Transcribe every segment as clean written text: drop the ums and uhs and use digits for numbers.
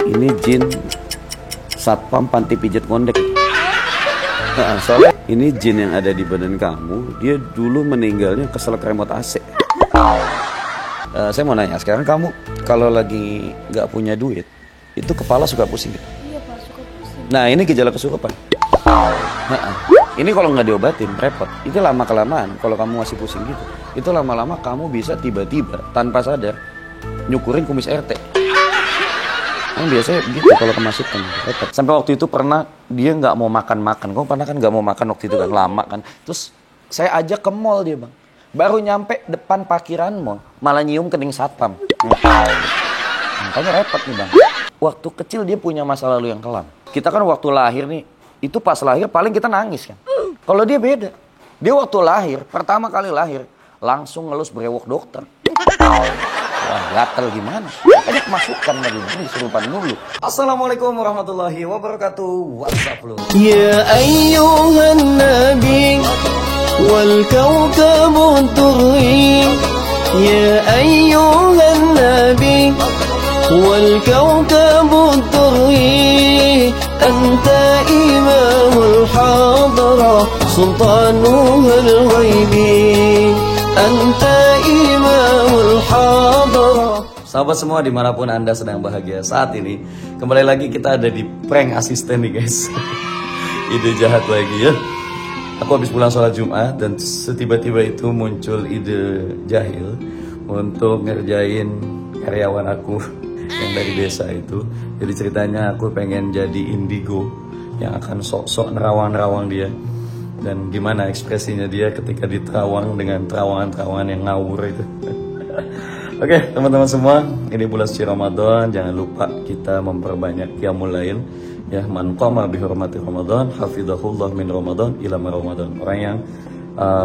Ini jin satpam panti pijat ngondek. Soalnya ini jin yang ada di badan kamu, dia dulu meninggalnya keselak remote AC. Saya mau nanya, sekarang kamu kalau lagi nggak punya duit, itu kepala suka pusing gitu? Iya Pak, suka pusing. Nah ini gejala kesurupan. Ini kalau nggak diobatin repot. Itu lama kelamaan kalau kamu masih pusing gitu, itu lama-lama kamu bisa tiba-tiba tanpa sadar nyukurin kumis RT. Biasanya gitu kalau kemasukan repot. Sampai waktu itu pernah dia nggak mau makan. Kamu pernah kan nggak mau makan waktu itu kan, lama kan. Terus saya ajak ke mall dia bang. Baru nyampe depan parkiran mall malah nyium kening satpam. Makanya repot nih bang. Waktu kecil dia punya masa lalu yang kelam. Kita kan waktu lahir nih, itu pas lahir paling kita nangis kan. Kalau dia beda. Dia waktu lahir, pertama kali lahir langsung ngelus brewok dokter. Wah, gatel gimana? Makanya kemasukan lagi, ini kesurupan dulu. Assalamualaikum warahmatullahi wabarakatuh. WhatsApp lu. Ya ayyuhan nabi wal kawkabu turri. Ya ayyuhan nabi wal kawkabu turri. Anta imamul hadra sultanuhul ghaibi. Anta imamul hadra. Sahabat semua dimanapun Anda sedang bahagia saat ini, kembali lagi kita ada di prank asisten nih guys. Ide jahat lagi ya. Aku habis pulang sholat Jumat dan setiba-tiba itu muncul ide jahil untuk ngerjain karyawan aku yang dari desa itu. Jadi ceritanya aku pengen jadi indigo yang akan sok-sok nerawang-nerawang dia. Dan gimana ekspresinya dia ketika diterawang dengan terawangan-terawangan yang ngawur itu. Oke, teman-teman semua, ini bulan suci Ramadan, jangan lupa kita memperbanyak qiyamul lail. Ya, man qama bi hurmati Ramadan, hafizahullah min Ramadan ila Ramadan. Orang yang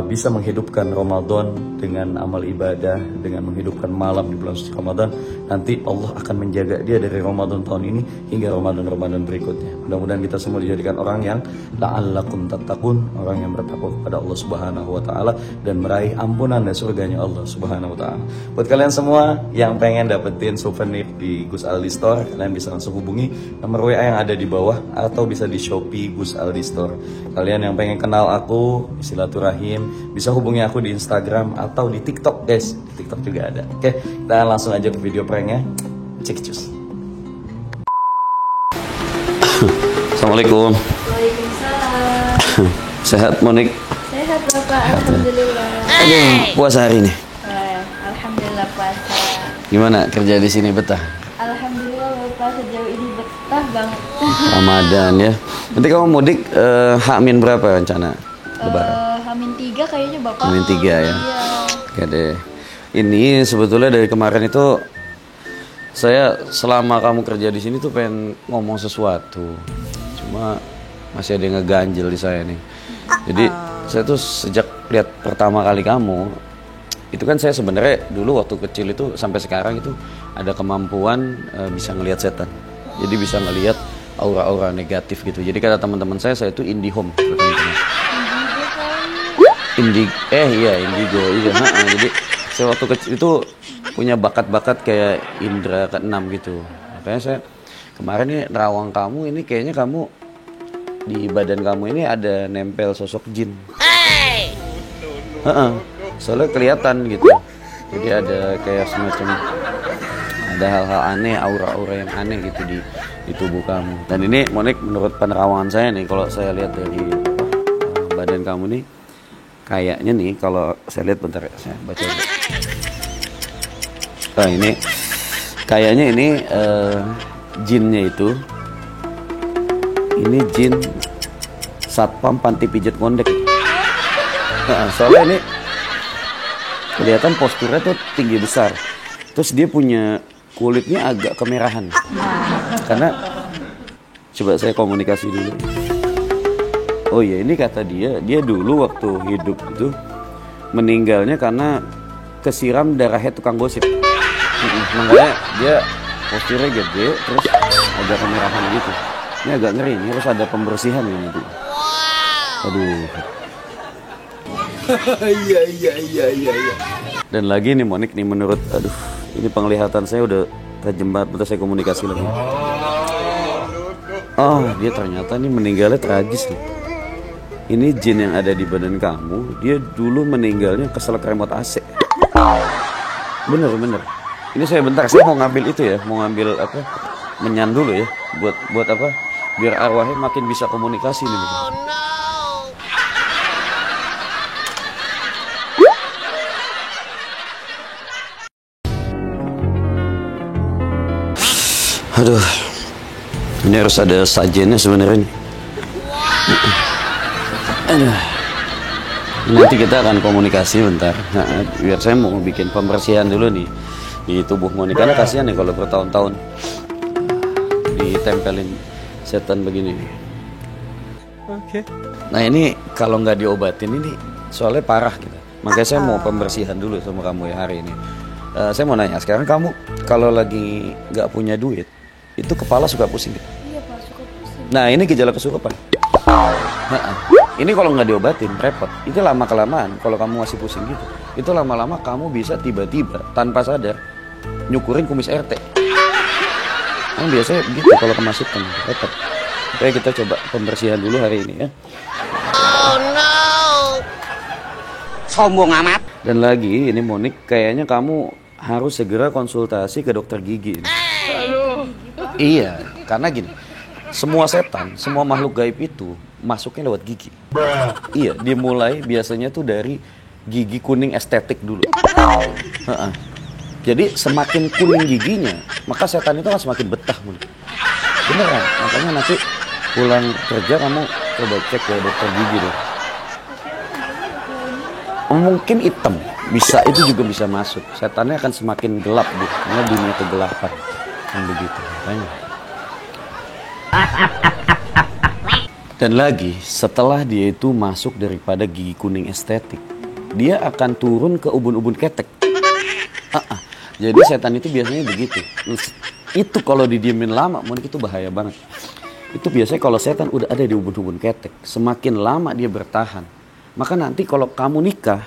bisa menghidupkan Ramadan dengan amal ibadah, dengan menghidupkan malam di bulan suci Ramadan, nanti Allah akan menjaga dia dari Ramadan tahun ini hingga Ramadan berikutnya. Mudah-mudahan kita semua dijadikan orang yang la'allakum tattaqun, orang yang bertakwa kepada Allah Subhanahu wa taala dan meraih ampunan dan surganya Allah Subhanahu wa taala. Buat kalian semua yang pengen dapetin souvenir di Gus Aldi Store, kalian bisa langsung hubungi nomor WA yang ada di bawah atau bisa di Shopee Gus Aldi Store. Kalian yang pengen kenal aku, silaturahim, bisa hubungi aku di Instagram atau di TikTok guys. Di TikTok juga ada. Oke, kita langsung aja ke video pranknya. Cek cus. Assalamualaikum. Waalaikumsalam. Sehat Monik? Sehat Bapak, alhamdulillah. Puasa hari ini? Alhamdulillah puasa. Gimana kerja di sini, betah? Alhamdulillah Bapak, sejauh ini betah banget. Ramadan ya. Nanti kamu mudik H-min berapa rencana? Lebaran? Hamin 3 kayaknya Bapak. Hamin 3 ya? Iya. Oke deh. Ini sebetulnya dari kemarin itu saya selama kamu kerja di sini tuh pengen ngomong sesuatu. Cuma masih ada yang ngeganjel di saya nih. Jadi saya tuh sejak lihat pertama kali kamu, itu kan saya sebenarnya dulu waktu kecil itu sampai sekarang itu ada kemampuan bisa ngelihat setan. Jadi bisa ngelihat aura-aura negatif gitu. Jadi kata teman-teman saya itu indihome. Indigo. Iya. Jadi saya waktu kecil itu punya bakat-bakat kayak indra keenam gitu. Makanya saya kemarin nih nerawang kamu ini kayaknya kamu di badan kamu ini ada nempel sosok jin. Soalnya kelihatan gitu. Jadi ada kayak semacam ada hal-hal aneh, aura-aura yang aneh gitu di tubuh kamu. Dan ini Monik menurut penerawangan saya nih, kalau saya lihat dari badan kamu nih, kayaknya nih kalau saya lihat bentar ya, saya baca dulu. Nah ini kayaknya ini jinnya itu, ini jin satpam panti pijat ngondek. Soalnya ini kelihatan posturnya tuh tinggi besar. Terus dia punya kulitnya agak kemerahan. Karena coba saya komunikasi dulu. Oh iya, ini kata dia dulu waktu hidup itu meninggalnya karena kesiram darahnya tukang gosip. Makanya dia posturnya gede, terus agak kemerahan gitu. Ini agak ngeri, ini harus ada pembersihan ini nanti. Aduh. Iya. Dan lagi nih Monik nih menurut, ini penglihatan saya udah tajam banget, betul saya komunikasi lagi. Oh, dia ternyata nih meninggalnya tragis nih. Ini jin yang ada di badan kamu, dia dulu meninggalnya keselak remote AC. Bener. Ini saya bentar, saya mau ngambil itu ya, mau ngambil apa? Menyan dulu ya, buat apa? Biar arwahnya makin bisa komunikasi nih. Aduh, ini harus ada sajennya sebenarnya nih. Aduh. Nanti kita akan komunikasi bentar. Nah, biar saya mau bikin pembersihan dulu nih di tubuh Moni, karena kasihan nih kalau bertahun-tahun ditempelin setan begini. Oke. Nah ini kalau nggak diobatin ini soalnya parah gitu. Makanya saya mau pembersihan dulu sama kamu ya hari ini. Saya mau nanya sekarang, kamu kalau lagi nggak punya duit itu kepala suka pusing gitu? Iya Pak, suka pusing. Nah ini gejala kesurupan. Ini kalau nggak diobatin repot. Itu lama kelamaan kalau kamu masih pusing gitu, itu lama-lama kamu bisa tiba-tiba tanpa sadar nyukurin kumis RT. Kan biasanya gitu kalau kemasukan repot. Oke, kita coba pembersihan dulu hari ini ya. Oh no. Sombong amat. Dan lagi ini Monik, kayaknya kamu harus segera konsultasi ke dokter gigi. Iya, karena gini, semua setan, semua makhluk gaib itu masuknya lewat gigi. Iya, dimulai biasanya tuh dari gigi kuning estetik dulu. Jadi semakin kuning giginya, maka setan itu akan semakin betah. Beneran, makanya nanti pulang kerja kamu coba cek ke dokter gigi deh. Mungkin hitam, bisa, itu juga bisa masuk. Setannya akan semakin gelap deh, karena dunia kegelapan. Kan begitu, makanya. Dan lagi, setelah dia itu masuk daripada gigi kuning estetik, dia akan turun ke ubun-ubun ketek. Jadi setan itu biasanya begitu. Itu kalau didiemin lama, mungkin itu bahaya banget. Itu biasanya kalau setan udah ada di ubun-ubun ketek, semakin lama dia bertahan. Maka nanti kalau kamu nikah,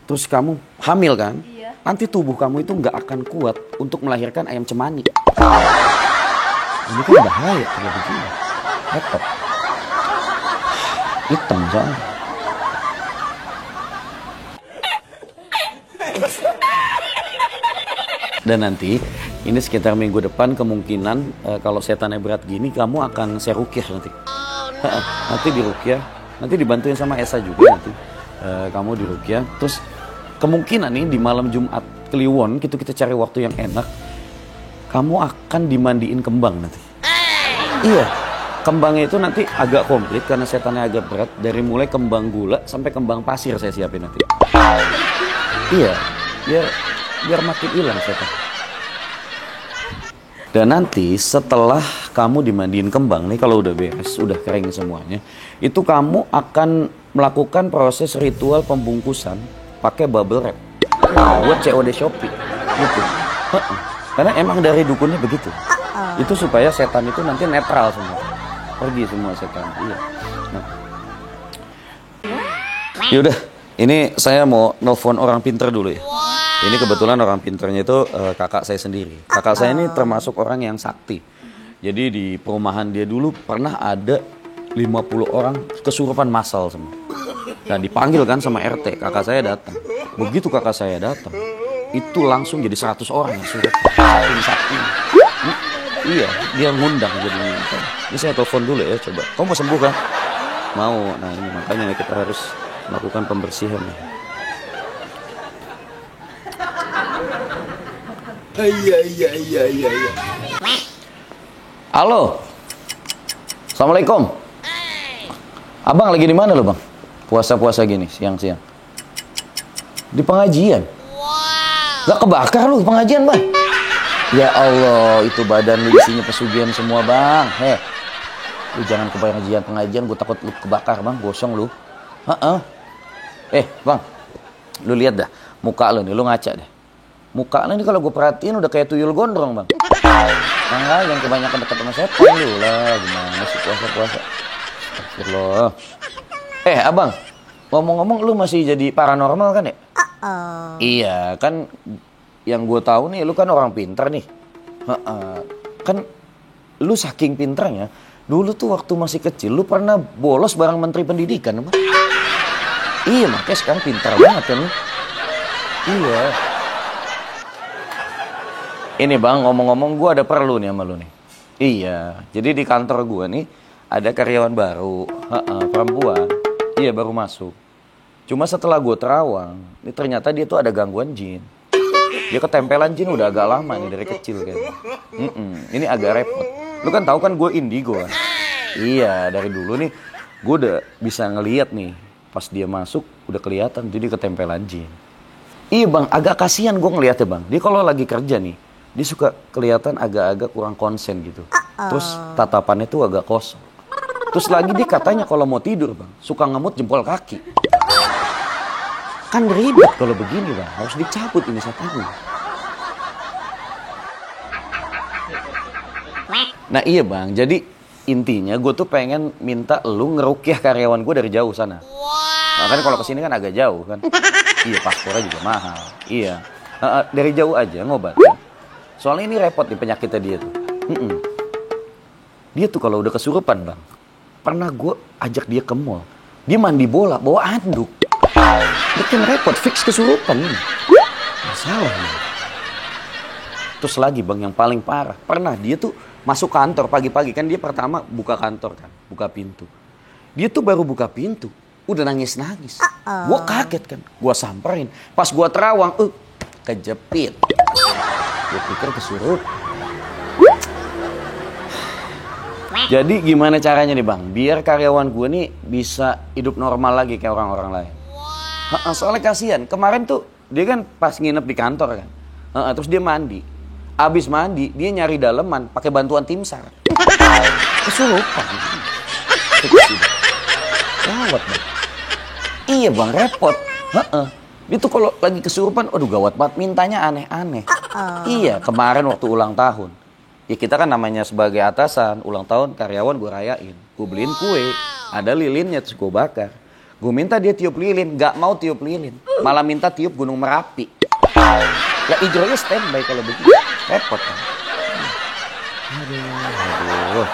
terus kamu hamil kan, nanti tubuh kamu itu nggak akan kuat untuk melahirkan ayam cemani. Ini kan bahaya kalau begini. Repot. Hitam soalnya. Dan nanti ini sekitar minggu depan kemungkinan kalau setannya berat gini kamu akan saya rukyah nanti. Nanti dirukyah, nanti dibantuin sama Esa juga nanti. Kamu dirukyah, terus kemungkinan nih di malam Jumat Kliwon gitu kita cari waktu yang enak. Kamu akan dimandiin kembang nanti. Iya, kembangnya itu nanti agak komplit karena setannya agak berat. Dari mulai kembang gula sampai kembang pasir saya siapin nanti. Iya, biar makin hilang setan. Dan nanti setelah kamu dimandiin kembang nih, kalau udah beres, udah kering semuanya, itu kamu akan melakukan proses ritual pembungkusan pakai bubble wrap buat COD Shopee gitu. Karena emang dari dukunnya begitu. Itu supaya setan itu nanti netral semua, pergi semua setan. Iya. Nah. Yaudah, ini saya mau nelfon orang pinter dulu ya. Ini kebetulan orang pinternya itu kakak saya sendiri. Kakak saya ini termasuk orang yang sakti. Jadi di perumahan dia dulu pernah ada 50 orang kesurupan massal semua. Nah dipanggil kan sama RT, kakak saya datang. Begitu kakak saya datang, itu langsung jadi 100 orang yang suruh sakti. Iya, dia ngundang jadi. Ini saya telepon dulu ya, coba. Kamu mau sembuh kan? Mau. Nah ini makanya kita harus melakukan pembersihan. Iya. Halo. Assalamualaikum. Abang lagi di mana lo bang? Puasa-puasa gini, siang-siang. Di pengajian. Gak kebakar lu pengajian bang? Ya Allah, itu badan lu isinya pesugihan semua bang. Lu jangan ke pengajian, gue takut lu kebakar bang, gosong lu. Bang, lu lihat dah muka lu nih, lu ngaca deh. Muka lu ini kalau gue perhatiin udah kayak tuyul gondrong bang. Makanya jangan kebanyakan dekat sama setan lu lah. Gimana sih puasa-puasa? Astagfirullah. Abang, ngomong-ngomong lu masih jadi paranormal kan ya? Iya kan, yang gue tahu nih lu kan orang pinter nih. Kan lu saking pinternya, Dulu tuh waktu masih kecil, lu pernah bolos bareng Menteri Pendidikan, apa? Iya, makanya sekarang pintar banget kan lu. Iya. Ini bang, ngomong-ngomong gue ada perlu nih sama lu nih. Iya, jadi di kantor gue nih ada karyawan baru, perempuan. Iya, baru masuk. Cuma setelah gue terawang, ini ternyata dia tuh ada gangguan jin. Dia ketempelan jin udah agak lama nih dari kecil kan. Ini agak repot. Lu kan tahu kan gue indigo kan. Iya, dari dulu nih gue udah bisa ngeliat nih. Pas dia masuk udah kelihatan jadi ketempelan jin. Iya bang, agak kasihan gue ngeliatnya bang. Dia kalau lagi kerja nih, dia suka kelihatan agak-agak kurang konsen gitu. Terus tatapannya tuh agak kosong. Terus lagi dia katanya kalau mau tidur bang, suka ngemut jempol kaki. Kan ribet kalau begini bang, harus dicabut ini sapunya. Nah iya bang, jadi intinya gue tuh pengen minta lu ngerukyah karyawan gue dari jauh sana. Nah, kan kalau kesini kan agak jauh kan. Iya, paspornya juga mahal. Iya, dari jauh aja ngobatin. Soalnya ini repot nih penyakitnya dia tuh. Dia tuh kalau udah kesurupan bang, pernah gue ajak dia ke mall, dia mandi bola bawa anduk. Bikin repot, fix kesurupan ini. Masalah nih. Terus lagi bang yang paling parah, pernah dia tuh masuk kantor pagi-pagi kan, dia pertama buka kantor kan, buka pintu. Dia tuh baru buka pintu, udah nangis-nangis. Gue kaget kan, gue samperin. Pas gue terawang, kejepit. Gue pikir kesurupan. Jadi gimana caranya nih bang, biar karyawan gue nih bisa hidup normal lagi kayak orang-orang lain. Soalnya kasihan, kemarin tuh dia kan pas nginep di kantor kan, terus dia mandi. Abis mandi, dia nyari daleman pakai bantuan tim SAR. Kesurupan. Gawat bang. Iya bang, repot. Dia tuh kalau lagi kesurupan, aduh gawat banget, mintanya aneh-aneh. Iya, kemarin waktu ulang tahun. Ya kita kan namanya sebagai atasan, ulang tahun karyawan gue rayain. Gue beliin kue, ada lilinnya terus gue bakar. Gue minta dia tiup lilin, gak mau tiup lilin. Malah minta tiup Gunung Merapi. Lah Ijronya standby kalau begitu. Repot kan? Aduh.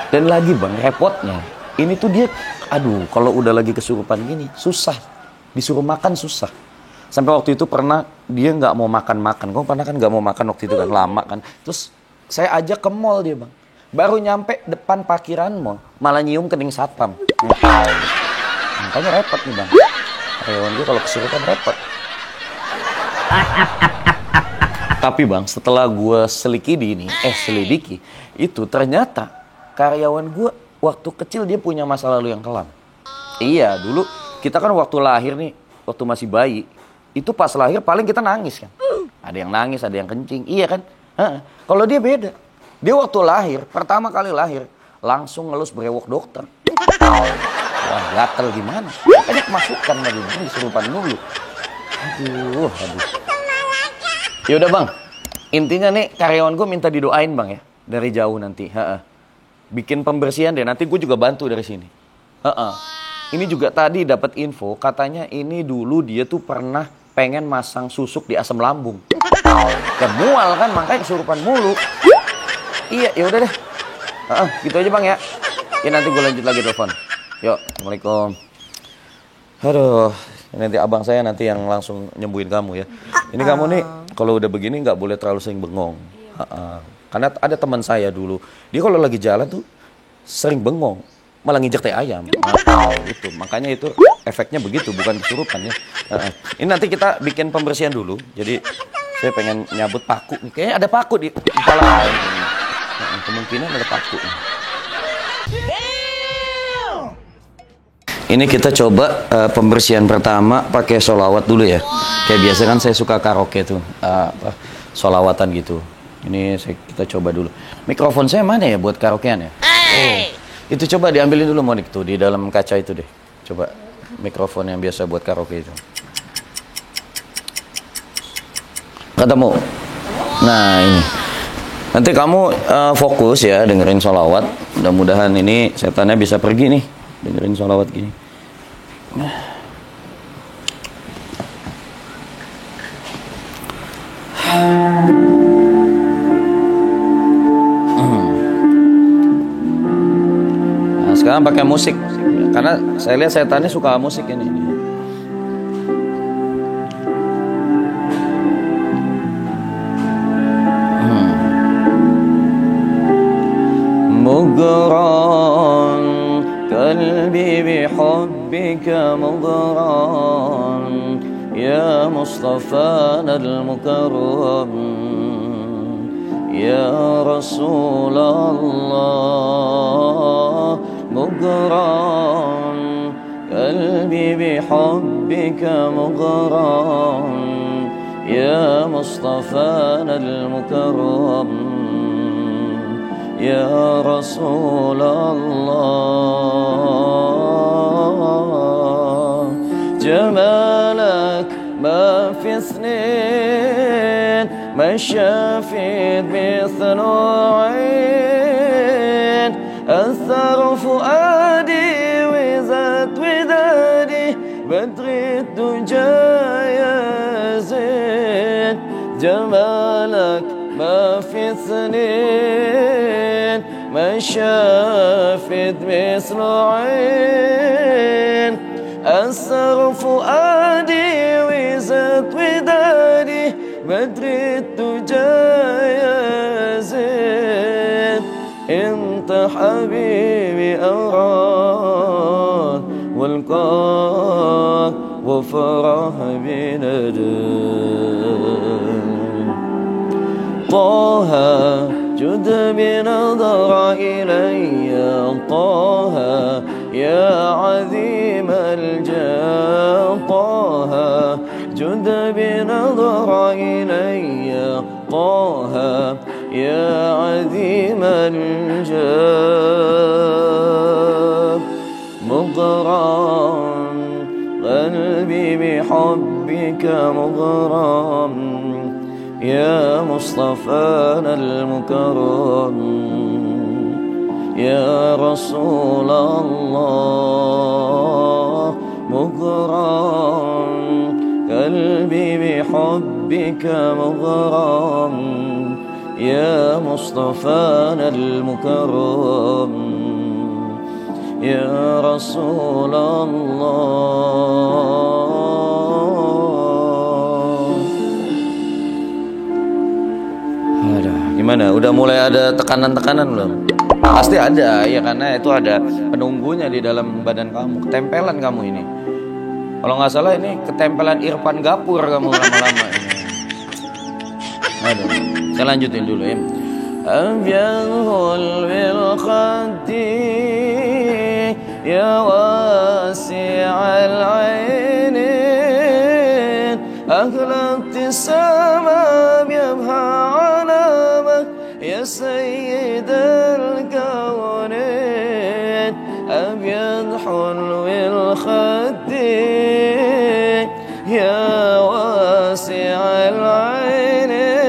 Dan lagi bang, repotnya. Ini tuh dia, aduh kalau udah lagi kesurupan gini, susah. Disuruh makan susah. Sampai waktu itu pernah dia nggak mau makan-makan. Kamu pernah kan nggak mau makan waktu itu kan, lama kan. Terus saya ajak ke mall dia bang. Baru nyampe depan parkiran mall, malah nyium kening satpam. Makanya repot nih bang. Karyawan gue kalau kesurupan repot. Tapi bang, setelah gue selidiki, itu ternyata karyawan gue waktu kecil dia punya masa lalu yang kelam. Iya, dulu kita kan waktu lahir nih, waktu masih bayi, itu pas lahir paling kita nangis kan. Ada yang nangis, ada yang kencing, iya kan? Kalau dia beda. Dia waktu lahir, pertama kali lahir, langsung ngelus brewok dokter. Wah, gatel gimana? Makanya kemasukan lagi, disurupan dulu. Aduh. Ya udah bang, intinya nih karyawan gue minta didoain bang ya, dari jauh nanti. Bikin pembersihan deh, nanti gue juga bantu dari sini. Ini juga tadi dapat info, katanya ini dulu dia tuh pernah pengen masang susuk di asam lambung. Dan mual kan, makanya kesurupan mulu. Iya, ya udah deh. Gitu aja bang ya. Ya nanti gue lanjut lagi telepon. Yuk, assalamualaikum. Aduh, nanti abang saya nanti yang langsung nyembuhin kamu ya. Ini kamu nih kalau udah begini nggak boleh terlalu sering bengong. Karena ada teman saya dulu, dia kalau lagi jalan tuh sering bengong, malah nginjek teh ayam. Gitu. Makanya itu efeknya begitu, bukan kesurupan ya. Ini nanti kita bikin pembersihan dulu. Jadi saya pengen nyabut paku. Kayaknya ada paku di kepala. Kemungkinan ada paku. Ini kita coba pembersihan pertama pakai sholawat dulu ya. Kayak biasa kan saya suka karaoke tuh, sholawatan gitu. Ini kita coba dulu. Mikrofon saya mana ya buat karaokean ya? Itu coba diambilin dulu Monik tuh di dalam kaca itu deh. Coba mikrofon yang biasa buat karaoke itu. Ketemu. Nah ini. Nanti kamu fokus ya dengerin sholawat. Mudah-mudahan ini setannya bisa pergi nih. Dengerin sholawat gini. Jangan pakai musik, karena saya lihat setannya suka musik ini. Mugran qalbi bihubbika mugran ya Mustafa al-Mukarram ya Rasulullah. Mugran qalbi bihubbika mugran ya Mustafa al-Mukarram يا رسول الله. جمالك ما في اثنين ما شافت مثل عين. أثر فؤادي وزاد ودادي بدر الدجى يا زين. جمالك ما في اثنين ما شافت مثل عين. أسر فؤادي وزاد ودادي بدر الدجى يا زين. انت حبيبي أراد والقاك وفرح بندم. طه جد بنظر إلي طه يا عظيم الجاه. طه جد بنظر إلي طه يا عظيم الجاه. مغرم قلبي بحبك مغرم يا مصطفى المكرم يا رسول الله. مغرم قلبي بحبك مغرم يا مصطفى المكرم يا رسول الله. Gimana? Udah mulai ada tekanan-tekanan belum? Pasti ada, ya karena itu ada penunggunya di dalam badan kamu. Ketempelan kamu ini. Kalau nggak salah ini ketempelan Irfan Gapur kamu lama-lama ini. Aduh, saya lanjutin dulu ya. Abyadhul bil khaddi ya wasi'al ainin akhlaq tisama yabha يا سيد الكونين. أبيض حلو الخد يا واسع العينين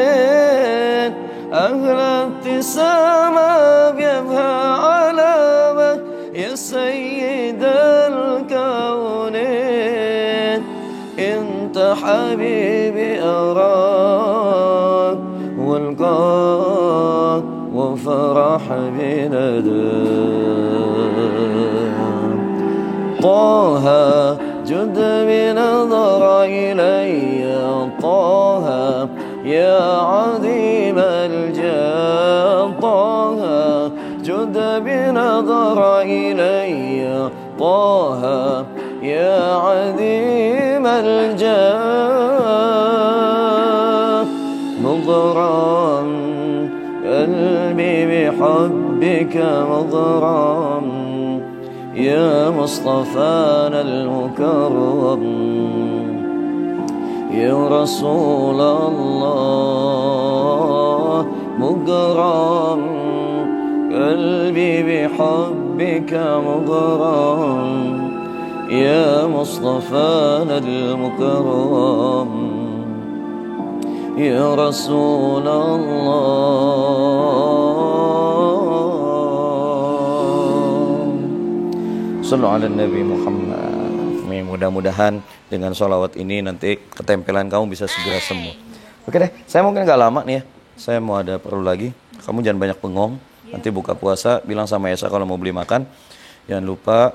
أغلى ابتسامة بيبهى علامك يا سيد الكونين. انت حبيبي أراك والقاك وفرح بندم. طه جد بنظر إلي طه يا عظيم الجاه. طه جد بنظر إلي طه يا عظيم الجاه. مغرم قلبي بحبك مغرم يا مصطفى المكرم يا رسول الله. مغرم قلبي بحبك مغرم يا مصطفى المكرم يا رسول الله. Sallu ala Nabi Muhammad. Mudah-mudahan dengan sholawat ini nanti ketempelan kamu bisa segera sembuh. Oke deh, saya mungkin gak lama nih ya. Saya mau ada perlu lagi. Kamu jangan banyak bengong. Nanti buka puasa bilang sama Esa kalau mau beli makan. Jangan lupa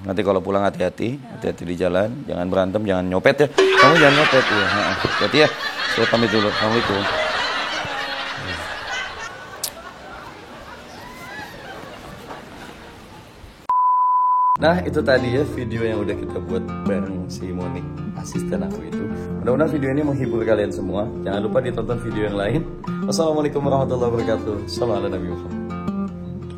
nanti kalau pulang hati-hati di jalan, jangan berantem, jangan nyopet ya. Kamu jangan nyopet ya. Hati ya. Saya pamit dulu. Assalamualaikum. Nah itu tadi ya video yang udah kita buat bareng si Monik, asisten aku itu. Mudah-mudahan video ini menghibur kalian semua. Jangan lupa ditonton video yang lain. Wassalamualaikum warahmatullahi wabarakatuh. Salam ala Nabi Muhammad.